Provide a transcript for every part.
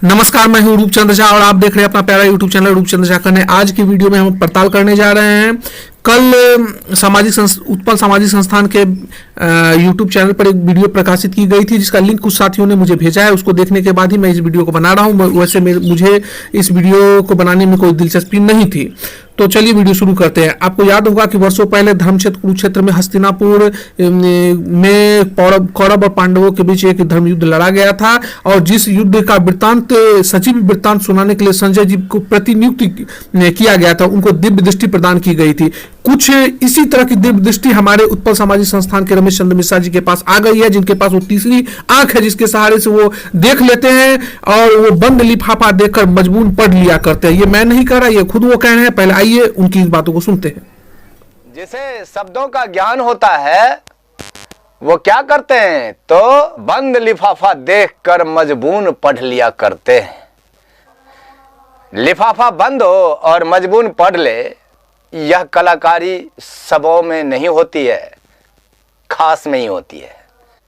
नमस्कार, मैं हूं रूपचंद झा और आप देख रहे हैं अपना प्यारा यूट्यूब चैनल रूपचंद झा करने। आज की वीडियो में हम पड़ताल करने जा रहे हैं। कल उत्पल सामाजिक संस्थान के यूट्यूब चैनल पर एक वीडियो प्रकाशित की गई थी, जिसका लिंक कुछ साथियों ने मुझे भेजा है। उसको देखने के बाद ही मैं इस वीडियो को बना रहा हूं। वैसे मुझे इस वीडियो को बनाने में कोई दिलचस्पी नहीं थी। तो चलिए वीडियो शुरू करते हैं। आपको याद होगा कि वर्षों पहले धर्मक्षेत्र कुरुक्षेत्र में हस्तिनापुर में कौरव और पांडवों के बीच एक धर्म युद्ध लड़ा गया था, और जिस युद्ध का वृत्तांत सचिव वृत्तांत सुनाने के लिए संजय जी को प्रतिनियुक्त किया गया था, उनको दिव्य दृष्टि प्रदान की गई थी। कुछ इसी तरह की दिव्य दृष्टि हमारे उत्पल सामाजिक संस्थान के रमेश चंद्र मिश्रा जी के पास आ गई है, जिनके पास वो तीसरी आंख है, जिसके सहारे से वो देख लेते हैं और वो बंद लिफाफा देखकर मजबून पढ़ लिया करते हैं। ये मैं नहीं कह रहा, ये खुद वो कह रहे हैं। पहले आइए उनकी इस बातों को सुनते हैं। जिसे शब्दों का ज्ञान होता है वो क्या करते हैं, तो बंद लिफाफा देखकर मजबून पढ़ लिया करते हैं। लिफाफा बंद हो और मजबून पढ़ ले, यह कलाकारी सबों में नहीं होती है, खास में ही होती है।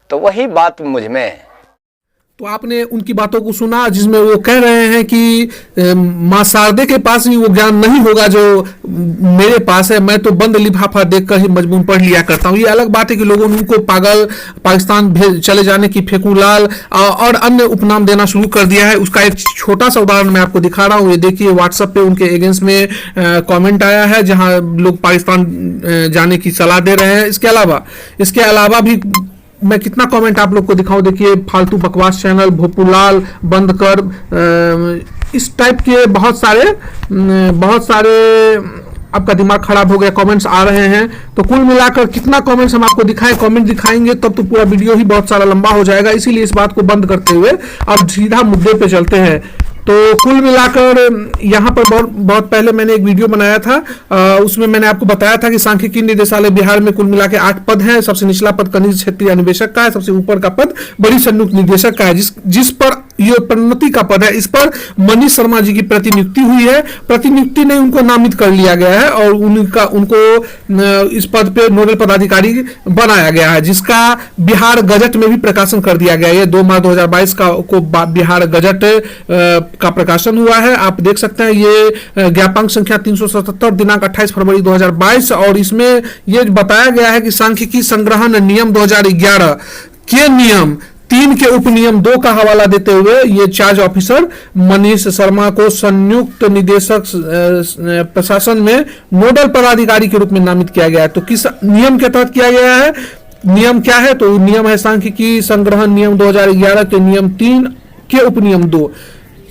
तो वही बात मुझ में है। तो आपने उनकी बातों को सुना, जिसमें वो कह रहे हैं कि मां शारदे के पास भी वो ज्ञान नहीं होगा जो मेरे पास है। मैं तो बंद लिफाफा देखकर ही मजबून पढ़ लिया करता हूँ। ये अलग बात है कि लोगों ने उनको पागल, पाकिस्तान चले जाने की फेकूलाल और अन्य उपनाम देना शुरू कर दिया है। उसका एक छोटा सा उदाहरण मैं आपको दिखा रहा हूँ। ये देखिए, व्हाट्सएप पे उनके अगेंस्ट में कॉमेंट आया है, जहाँ लोग पाकिस्तान जाने की सलाह दे रहे हैं। इसके अलावा भी मैं कितना कमेंट आप लोग को दिखाऊं। देखिए, फालतू बकवास चैनल, भोपूलाल बंद कर, इस टाइप के बहुत सारे आपका दिमाग खराब हो गया कमेंट्स आ रहे हैं। तो कुल मिलाकर कितना कमेंट्स हम आपको दिखाएं, कमेंट दिखाएंगे तब तो पूरा वीडियो ही बहुत सारा लंबा हो जाएगा। इसीलिए इस बात को बंद करते हुए अब सीधा मुद्दे पे चलते हैं। तो कुल मिलाकर यहाँ पर बहुत पहले मैंने एक वीडियो बनाया था, उसमें मैंने आपको बताया था कि सांख्यिकी निदेशालय बिहार में कुल मिला के 8 पद हैं। सबसे निचला पद खनिज क्षेत्रीय अन्वेषक का है, सबसे ऊपर का पद बड़ी संयुक्त निदेशक का है, जिस पर ये प्रोन्नति का पद है, इस पर मनीष शर्मा जी की प्रतिनियुक्ति हुई है। प्रतिनियुक्ति नहीं, उनको नामित कर लिया गया है और उनको इस पद पे नोडल पदाधिकारी बनाया गया है, जिसका बिहार गजट में भी प्रकाशन कर दिया गया है। 2 मार्च 2022 को बिहार गजट का प्रकाशन हुआ है। आप देख सकते हैं, ये ज्ञापांक संख्या 377 दिनांक 28 फरवरी 2022, और इसमें ये बताया गया है कि सांख्यिकी संग्रहण नियम 2011 के नियम 3 के उपनियम 2 का हवाला देते हुए ये चार्ज ऑफिसर मनीष शर्मा को संयुक्त निदेशक प्रशासन में नोडल पदाधिकारी के रूप में नामित किया गया है। तो किस नियम के तहत किया गया है? नियम क्या है? तो नियम है सांख्यिकी संग्रहण नियम 2011 के नियम 3 के उपनियम 2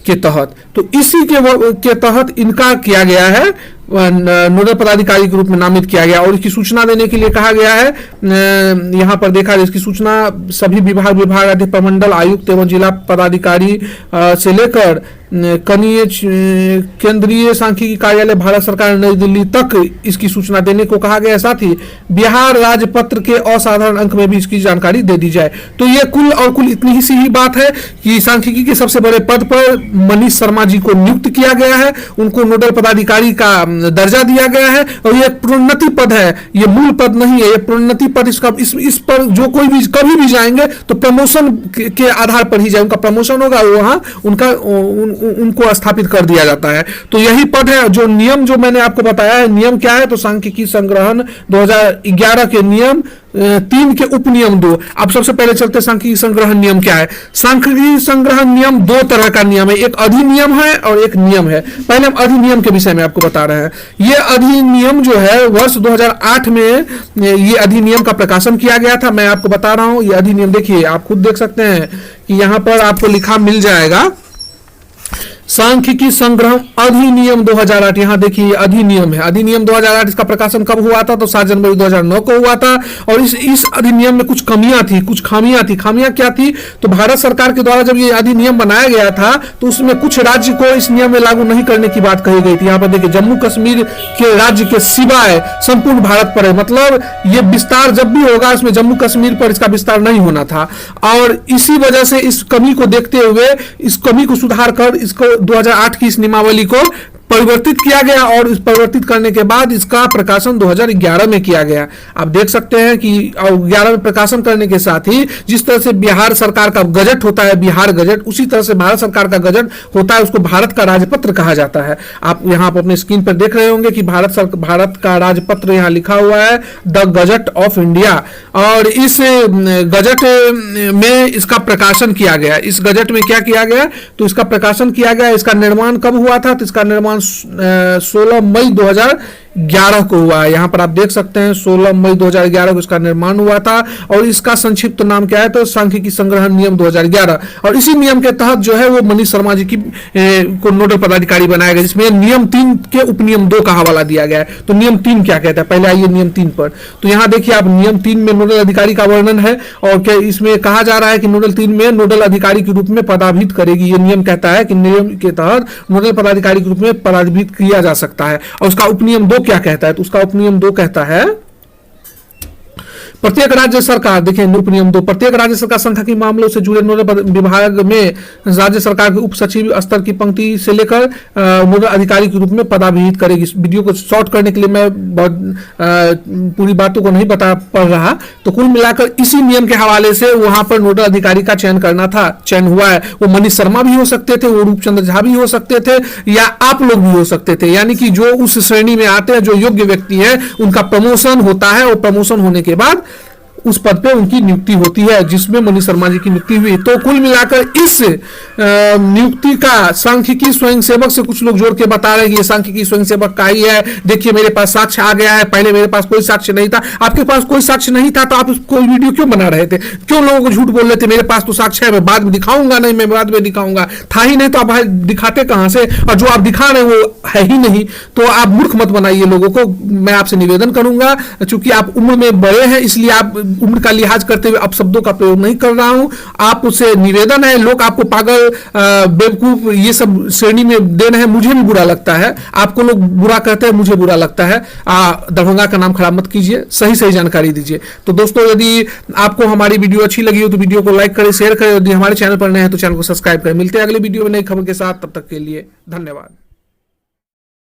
के तहत। तो इसी के तहत इनका किया गया है, नोडल पदाधिकारी के रूप में नामित किया गया, और इसकी सूचना देने के लिए कहा गया है। यहाँ पर देखा, इसकी सूचना सभी विभाग अधिक प्रमंडल आयुक्त एवं जिला पदाधिकारी से लेकर केंद्रीय सांख्यिकी कार्यालय भारत सरकार नई दिल्ली तक इसकी सूचना देने को कहा गया। साथ ही बिहार राजपत्र के असाधारण अंक में भी इसकी जानकारी दे दी जाए। तो ये कुल इतनी ही सी ही बात है कि सांख्यिकी के सबसे बड़े पद पर मनीष शर्मा जी को नियुक्त किया गया है, उनको नोडल पदाधिकारी का दर्जा दिया गया है, और ये प्रोन्नति पद है, ये मूल पद नहीं है, ये प्रोन्नति पद। इस पर जो कोई भी कभी भी जाएंगे तो प्रमोशन के आधार पर ही जाए, उनका प्रमोशन होगा, वहां उनको स्थापित कर दिया जाता है। तो यही पद है। जो नियम जो मैंने आपको बताया है, नियम क्या है, तो सांख्यिकी संग्रहण 2011 के नियम 3 के उपनियम 2। अब सबसे पहले चलते सांख्यिकी संग्रहण नियम क्या है। सांख्यिकी संग्रहण नियम 2 तरह का नियम है, एक अधिनियम है और एक नियम है। पहले हम अधिनियम के विषय में आपको बता रहे हैं। ये अधिनियम जो है वर्ष 2008 में ये अधिनियम का प्रकाशन किया गया था। मैं आपको बता रहा हूं, ये अधिनियम देखिए, आप खुद देख सकते हैं कि यहां पर आपको लिखा मिल जाएगा सांख्यिकी संग्रहण अधिनियम 2008। यहां देखिए अधिनियम है, अधिनियम 2008। इसका प्रकाशन कब हुआ था? तो 7 जनवरी 2009 को हुआ था। और इस अधिनियम में कुछ कमियां थी, कुछ खामियां थी। खामियां क्या थी? तो भारत सरकार के द्वारा जब ये अधिनियम बनाया गया था तो उसमें कुछ राज्य को इस नियम में लागू नहीं करने की बात कही गई थी। यहाँ पर देखिए, जम्मू कश्मीर के राज्य के सिवाय संपूर्ण भारत पर है, मतलब ये विस्तार जब भी होगा इसमें जम्मू कश्मीर पर इसका विस्तार नहीं होना था। और इसी वजह से इस कमी को देखते हुए, इस कमी को सुधार कर इसको 2008 की इस नियमावली को परिवर्तित किया गया और इस परिवर्तित करने के बाद इसका प्रकाशन 2011 में किया गया। आप देख सकते हैं कि 11 में प्रकाशन करने के साथ ही जिस तरह से बिहार सरकार का गजट होता है बिहार गजट, उसी तरह से भारत सरकार का गजट होता है, उसको भारत का राजपत्र कहा जाता है। आप यहां पर अपने स्क्रीन पर देख रहे होंगे कि भारत का राजपत्र यहां लिखा हुआ है द गजट ऑफ इंडिया, और इस गजट में इसका प्रकाशन किया गया। इस गजट में क्या किया गया, तो इसका प्रकाशन किया गया। इसका निर्माण कब हुआ था, तो इसका निर्माण 16 मई 2011 को हुआ है। यहां पर आप देख सकते हैं 16 मई 2011 को इसका निर्माण हुआ था, और इसका संक्षिप्त नाम क्या है, तो सांख्यिकी संग्रहण नियम 2011। और इसी नियम के तहत जो है वो मनीष शर्मा जी की को नोडल पदाधिकारी बनाया गया, जिसमें नियम 3 के उपनियम 2 का हवाला दिया गया है। तो नियम 3 क्या कहता है, पहले आइए नियम 3 पर। तो यहां देखिए आप नियम 3 में नोडल अधिकारी का वर्णन है, और क्या इसमें कहा जा रहा है कि नोडल 3 में नोडल अधिकारी के रूप में पदाभित करेगी। ये नियम कहता है कि नियम के तहत नोडल पदाधिकारी के रूप में पदाभित किया जा सकता है। और उसका उपनियम 2 क्या कहता है, तो उसका उपनियम 2 कहता है प्रत्येक राज्य सरकार, देखिए उपनियम 2, प्रत्येक राज्य सरकार सांख्यिकी मामलों से जुड़े नोडल विभाग में राज्य सरकार के उप सचिव स्तर की पंक्ति से लेकर नोडल अधिकारी के रूप में पदाभिहित करेगी। इस वीडियो को शॉर्ट करने के लिए मैं बहुत पूरी बातों को नहीं बता पा रहा, तो कुल मिलाकर इसी नियम के हवाले से वहां पर नोडल अधिकारी का चयन करना था, चयन हुआ है। वो मनीष शर्मा भी हो सकते थे, वो रूपचंद्र झा भी हो सकते थे, या आप लोग भी हो सकते थे। यानी कि जो उस श्रेणी में आते हैं, जो योग्य व्यक्ति है, उनका प्रमोशन होता है, और प्रमोशन होने के बाद उस पद पे उनकी नियुक्ति होती है, जिसमें मनीष शर्मा जी की नियुक्ति हुई। तो कुल मिलाकर इस नियुक्ति का सांख्यिकी स्वयंसेवक से कुछ लोग जोड़ के बता रहे हैं कि ये सांख्यिकी स्वयंसेवक का ही है। देखिए मेरे पास साक्ष्य आ गया है, पहले मेरे पास कोई साक्ष्य नहीं था। आपके पास कोई साक्ष्य नहीं था तो आप कोई वीडियो क्यों बना रहे थे, क्यों लोगों को झूठ बोल रहे थे, मेरे पास तो साक्ष्य है, मैं बाद में दिखाऊंगा, नहीं मैं बाद में दिखाऊंगा, था ही नहीं तो आप दिखाते कहां से, और जो आप दिखा रहे हैं वो है ही नहीं। तो आप मूर्ख मत बनाइए लोगों को। मैं आपसे निवेदन करूंगा, चूंकि आप उम्र में बड़े हैं इसलिए आप उम्र का लिहाज करते हुए अपशब्दों का प्रयोग नहीं कर रहा हूं। आप उससे निवेदन है, लोग आपको पागल बेवकूफ ये सब श्रेणी में दे रहे हैं, मुझे भी बुरा लगता है। आपको लोग बुरा कहते हैं, मुझे बुरा लगता है। दरभंगा का नाम खराब मत कीजिए, सही जानकारी दीजिए। तो दोस्तों यदि आपको हमारी वीडियो अच्छी लगी हो तो वीडियो को लाइक करें, शेयर करें। यदि हमारे चैनल पर नए हैं तो चैनल को सब्सक्राइब करें। मिलते हैं अगले वीडियो में नई खबर के साथ, तब तक के लिए धन्यवाद।